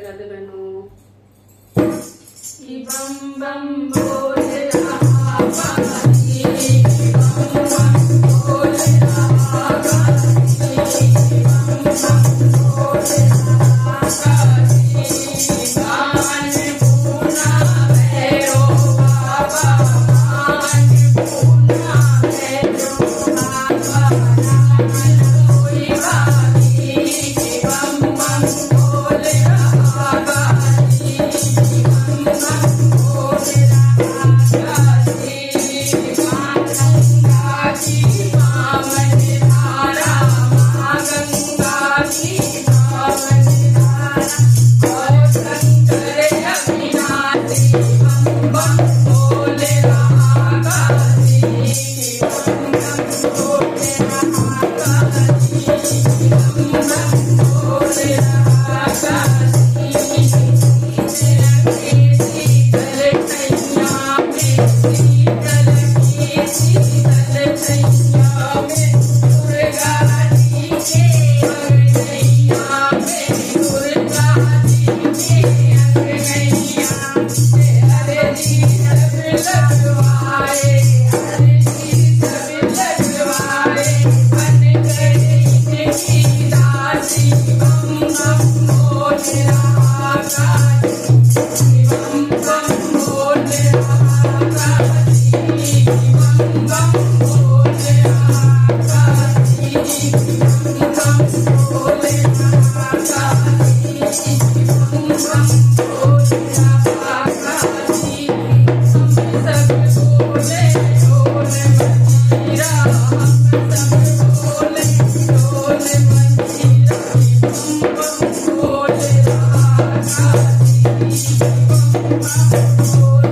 राधे बहनों। बम बम बोले रहा बाजी, बम बम बोले रहा बाजी, बम बम बोले रहा बाजी। कान पूना भैरो बाबा, कान पूना भैरो बाबा, नाम कोई बाजी, बम बम बोले रहा बाजी, बम बम बोले रहा बाजी। माँ गंगा की पावन धारा, माँ गंगा की पावन धारा, और शंकर अविनाशी, बम बम बोले रहा बाजी, बम बम बोले रहा बाजी, बम बम बोले रहा बाजी। शीतल छैया में, शीतल की शीतल छैया में, दुर्गा जी के अंगनैया में, दुर्गा जी के अंगनैया में, हरे जी सब लगवाए, हरे जी सब लगवाए, बन गई इनकी दासी, बम बम बोले रहा बाजी, बम बम बोले रहा बाजी, बम बम बोले रहा बाजी, बम बम बोले रहा बाजी, बम बम बोले रहा बाजी। हम सब बोले ढोल मजीरा, हम सब बोले ढोल मजीरा, बम बम बोले रहा बाजी, बम बम बोले